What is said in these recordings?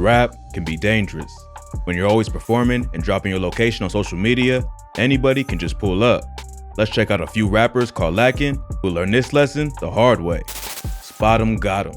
Rap can be dangerous. When you're always performing and dropping your location on social media, anybody can just pull up. Let's check out a few rappers called Lackin who learned this lesson the hard way. Spotemgottem.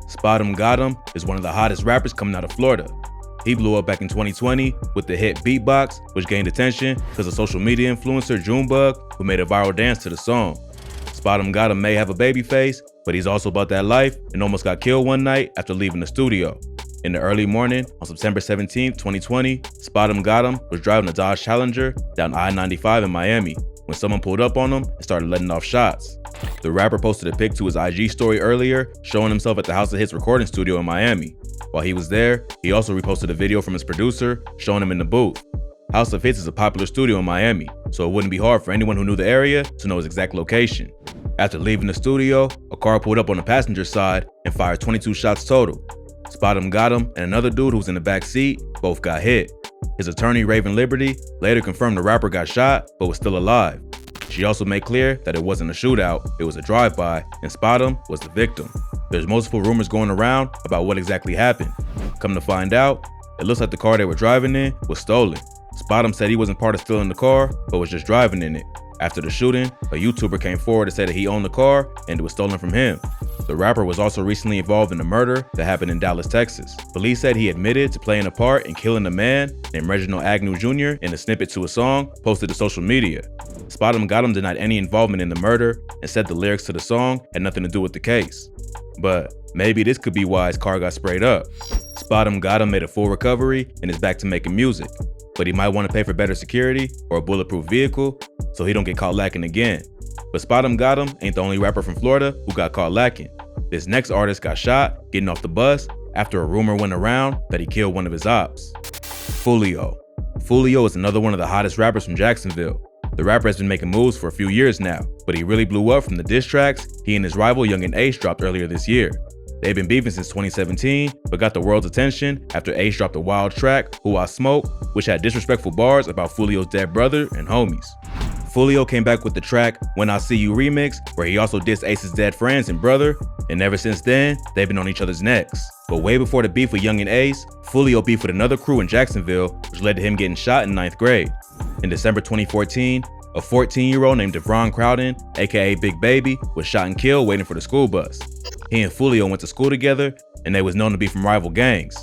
Spotemgottem is one of the hottest rappers coming out of Florida. He blew up back in 2020 with the hit Beatbox, which gained attention because of social media influencer Junebug, who made a viral dance to the song. Spotemgottem may have a baby face, but he's also about that life and almost got killed one night after leaving the studio. In the early morning on September 17, 2020, Spotemgottem was driving a Dodge Challenger down I-95 in Miami when someone pulled up on him and started letting off shots. The rapper posted a pic to his IG story earlier showing himself at the House of Hits recording studio in Miami. While he was there, he also reposted a video from his producer showing him in the booth. House of Hits is a popular studio in Miami, so it wouldn't be hard for anyone who knew the area to know his exact location. After leaving the studio, a car pulled up on the passenger side and fired 22 shots total. Spotemgottem and another dude who was in the back seat both got hit. His attorney, Raven Liberty, later confirmed the rapper got shot but was still alive. She also made clear that it wasn't a shootout, it was a drive-by, and Spotem was the victim. There's multiple rumors going around about what exactly happened. Come to find out, it looks like the car they were driving in was stolen. Spotem said he wasn't part of stealing the car, but was just driving in it. After the shooting, a YouTuber came forward to say that he owned the car and it was stolen from him. The rapper was also recently involved in a murder that happened in Dallas, Texas. Police said he admitted to playing a part in killing a man named Reginald Agnew Jr. in a snippet to a song posted to social media. Spotemgottem denied any involvement in the murder and said the lyrics to the song had nothing to do with the case. But maybe this could be why his car got sprayed up. Spotemgottem made a full recovery and is back to making music, but he might want to pay for better security or a bulletproof vehicle so he don't get caught lacking again. But Spotemgottem ain't the only rapper from Florida who got caught lacking. This next artist got shot getting off the bus after a rumor went around that he killed one of his ops. Fulio. Fulio is another one of the hottest rappers from Jacksonville. The rapper has been making moves for a few years now, but he really blew up from the diss tracks he and his rival Yungeen Ace dropped earlier this year. They've been beefing since 2017, but got the world's attention after Ace dropped a wild track, Who I Smoke, which had disrespectful bars about Fulio's dead brother and homies. Fulio came back with the track When I See You remix, where he also dissed Ace's dead friends and brother, and ever since then, they've been on each other's necks. But way before the beef with Yungeen Ace, Fulio beefed with another crew in Jacksonville, which led to him getting shot in 9th grade. In December 2014, a 14-year-old named Devron Crowden, aka Big Baby, was shot and killed waiting for the school bus. He and Fulio went to school together, and they was known to be from rival gangs.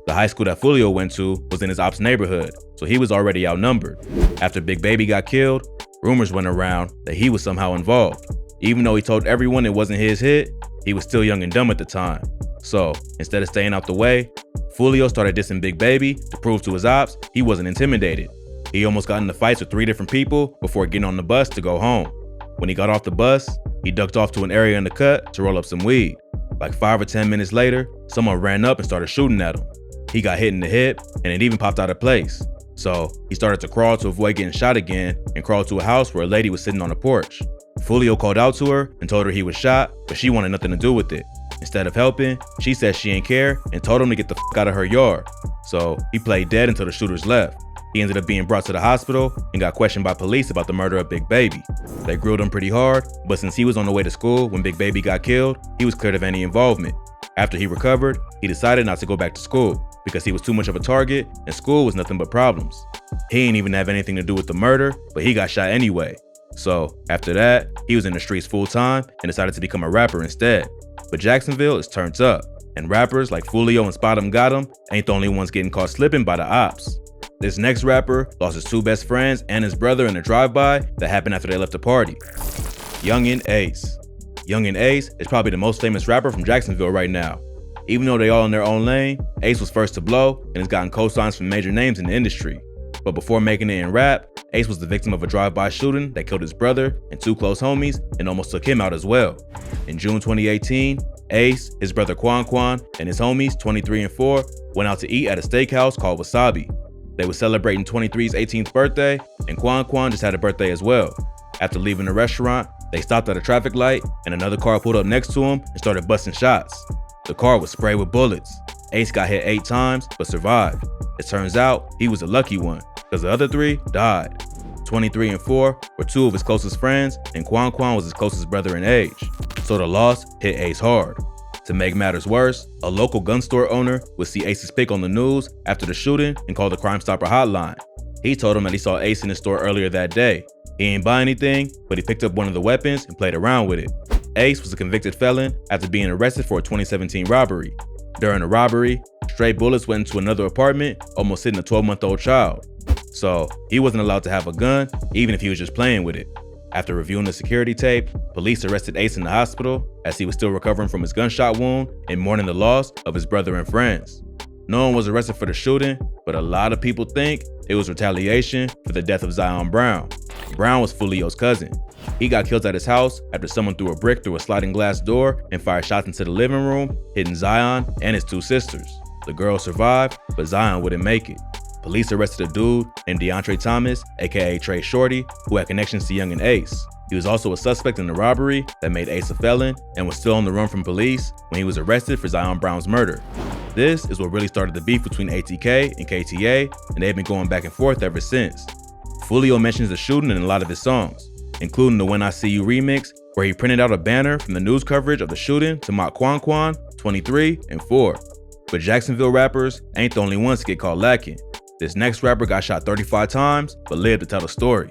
The high school that Fulio went to was in his Opps neighborhood, so he was already outnumbered. After Big Baby got killed, rumors went around that he was somehow involved. Even though he told everyone it wasn't his hit, he was still young and dumb at the time. So, instead of staying out the way, Fulio started dissing Big Baby to prove to his ops he wasn't intimidated. He almost got into fights with 3 different people before getting on the bus to go home. When he got off the bus, he ducked off to an area in the cut to roll up some weed. Like 5 or 10 minutes later, someone ran up and started shooting at him. He got hit in the hip and it even popped out of place. So he started to crawl to avoid getting shot again and crawled to a house where a lady was sitting on a porch. Fulio called out to her and told her he was shot, but she wanted nothing to do with it. Instead of helping, she said she ain't care and told him to get the f out of her yard. So he played dead until the shooters left. He ended up being brought to the hospital and got questioned by police about the murder of Big Baby. They grilled him pretty hard, but since he was on the way to school when Big Baby got killed, he was cleared of any involvement. After he recovered, he decided not to go back to school because he was too much of a target and school was nothing but problems. He ain't even have anything to do with the murder, but he got shot anyway. So after that, he was in the streets full time and decided to become a rapper instead. But Jacksonville is turned up, and rappers like Fulio and Spotemgottem ain't the only ones getting caught slipping by the ops. This next rapper lost his 2 best friends and his brother in a drive-by that happened after they left the party. Yungeen Ace. Yungeen Ace is probably the most famous rapper from Jacksonville right now. Even though they all in their own lane, Ace was first to blow and has gotten co-signs from major names in the industry. But before making it in rap, Ace was the victim of a drive-by shooting that killed his brother and 2 close homies and almost took him out as well. In June 2018, Ace, his brother Quan, and his homies 23 and 4 went out to eat at a steakhouse called Wasabi. They were celebrating 23's 18th birthday, and Quan just had a birthday as well. After leaving the restaurant, they stopped at a traffic light, and another car pulled up next to him and started busting shots. The car was sprayed with bullets. Ace got hit 8 times, but survived. It turns out he was a lucky one, because the other 3 died. 23 and 4 were 2 of his closest friends, and Quan was his closest brother in age. So the loss hit Ace hard. To make matters worse, a local gun store owner would see Ace's pic on the news after the shooting and called the Crime Stopper hotline. He told him that he saw Ace in the store earlier that day. He didn't buy anything, but he picked up one of the weapons and played around with it. Ace was a convicted felon after being arrested for a 2017 robbery. During the robbery, stray bullets went into another apartment, almost hitting a 12-month-old child. So he wasn't allowed to have a gun, even if he was just playing with it. After reviewing the security tape, police arrested Ace in the hospital as he was still recovering from his gunshot wound and mourning the loss of his brother and friends. No one was arrested for the shooting, but a lot of people think it was retaliation for the death of Zion Brown. Brown was Fulio's cousin. He got killed at his house after someone threw a brick through a sliding glass door and fired shots into the living room, hitting Zion and his two sisters. The girls survived, but Zion wouldn't make it. Police arrested a dude named DeAndre Thomas, aka Trey Shorty, who had connections to Yungeen Ace. He was also a suspect in the robbery that made Ace a felon and was still on the run from police when he was arrested for Zion Brown's murder. This is what really started the beef between ATK and KTA, and they've been going back and forth ever since. Fulio mentions the shooting in a lot of his songs, including the When I See You remix, where he printed out a banner from the news coverage of the shooting to mock Quan Quan, 23, and 4. But Jacksonville rappers ain't the only ones to get caught lacking. This next rapper got shot 35 times, but lived to tell the story.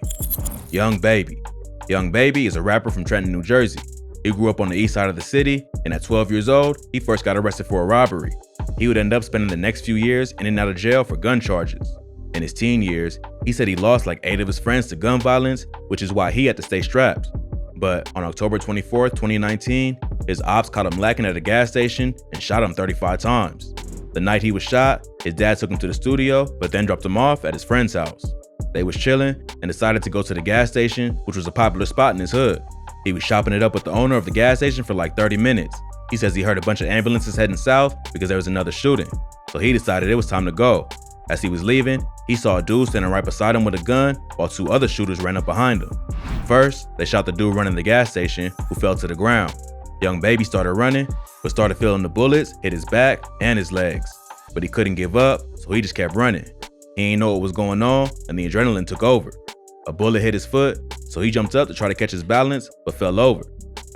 Young Baby. Young Baby is a rapper from Trenton, New Jersey. He grew up on the east side of the city, and at 12 years old, he first got arrested for a robbery. He would end up spending the next few years in and out of jail for gun charges. In his teen years, he said he lost like 8 of his friends to gun violence, which is why he had to stay strapped. But on October 24, 2019, his Opps caught him lacking at a gas station and shot him 35 times. The night he was shot, his dad took him to the studio, but then dropped him off at his friend's house. They was chilling and decided to go to the gas station, which was a popular spot in his hood. He was shopping it up with the owner of the gas station for like 30 minutes. He says he heard a bunch of ambulances heading south because there was another shooting. So he decided it was time to go. As he was leaving, he saw a dude standing right beside him with a gun while 2 other shooters ran up behind him. First, they shot the dude running the gas station, who fell to the ground. Young Baby started running, but started feeling the bullets hit his back and his legs. But he couldn't give up, so he just kept running. He didn't know what was going on, and the adrenaline took over. A bullet hit his foot, so he jumped up to try to catch his balance, but fell over.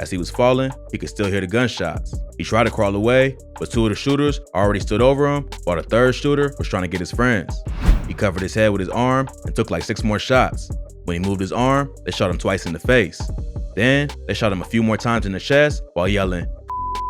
As he was falling, he could still hear the gunshots. He tried to crawl away, but 2 of the shooters already stood over him, while the 3rd shooter was trying to get his friends. He covered his head with his arm and took like 6 more shots. When he moved his arm, they shot him twice in the face. Then, they shot him a few more times in the chest while yelling,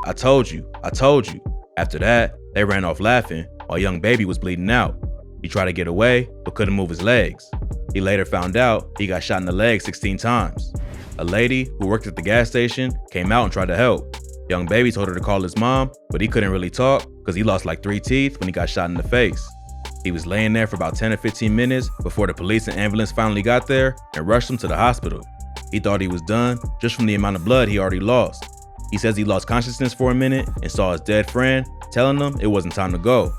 "I told you, I told you." After that, they ran off laughing while Young Baby was bleeding out. He tried to get away, but couldn't move his legs. He later found out he got shot in the leg 16 times. A lady who worked at the gas station came out and tried to help. Young Baby told her to call his mom, but he couldn't really talk because he lost like 3 teeth when he got shot in the face. He was laying there for about 10 or 15 minutes before the police and ambulance finally got there and rushed him to the hospital. He thought he was done just from the amount of blood he already lost. He says he lost consciousness for a minute and saw his dead friend telling him it wasn't time to go.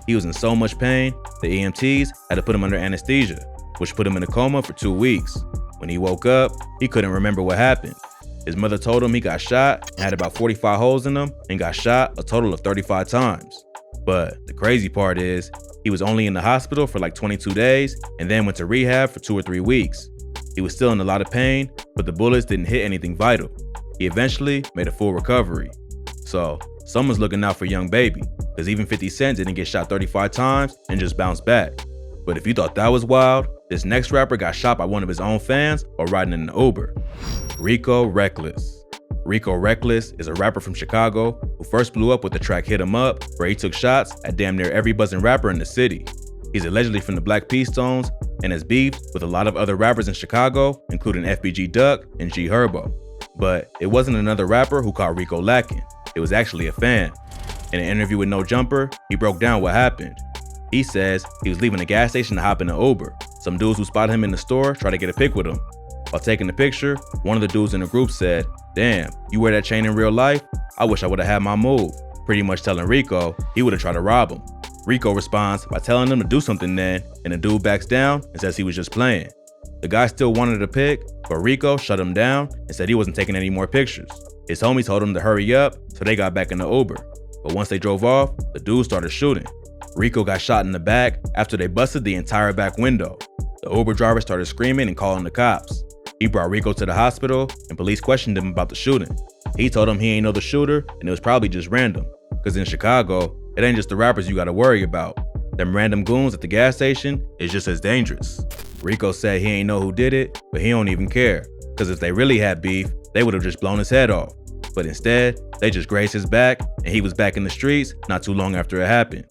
He was in so much pain, the EMTs had to put him under anesthesia, which put him in a coma for 2 weeks. When he woke up, he couldn't remember what happened. His mother told him he got shot and had about 45 holes in him and got shot a total of 35 times. But the crazy part is, he was only in the hospital for like 22 days and then went to rehab for 2 or 3 weeks. He was still in a lot of pain, but the bullets didn't hit anything vital. He eventually made a full recovery. So, someone's looking out for Young Baby, because even 50 Cent didn't get shot 35 times and just bounced back. But if you thought that was wild, this next rapper got shot by one of his own fans while riding in an Uber. Rico Reckless. Rico Reckless is a rapper from Chicago who first blew up with the track Hit 'Em Up, where he took shots at damn near every buzzing rapper in the city. He's allegedly from the Black P Stones and has beefed with a lot of other rappers in Chicago, including FBG Duck and G Herbo. But it wasn't another rapper who caught Rico lacking. It was actually a fan. In an interview with No Jumper, he broke down what happened. He says he was leaving the gas station to hop in an Uber. Some dudes who spotted him in the store tried to get a pic with him. While taking the picture, one of the dudes in the group said, "Damn, you wear that chain in real life? I wish I would have had my move," pretty much telling Rico he would have tried to rob him. Rico responds by telling him to do something then, and the dude backs down and says he was just playing. The guy still wanted a pic, but Rico shut him down and said he wasn't taking any more pictures. His homie told him to hurry up, so they got back in the Uber. But once they drove off, the dude started shooting. Rico got shot in the back after they busted the entire back window. The Uber driver started screaming and calling the cops. He brought Rico to the hospital, and police questioned him about the shooting. He told him he ain't know the shooter and it was probably just random, cause in Chicago, it ain't just the rappers you gotta worry about. Them random goons at the gas station is just as dangerous. Rico said he ain't know who did it, but he don't even care, cause if they really had beef, they would've just blown his head off. But instead, they just grazed his back and he was back in the streets not too long after it happened.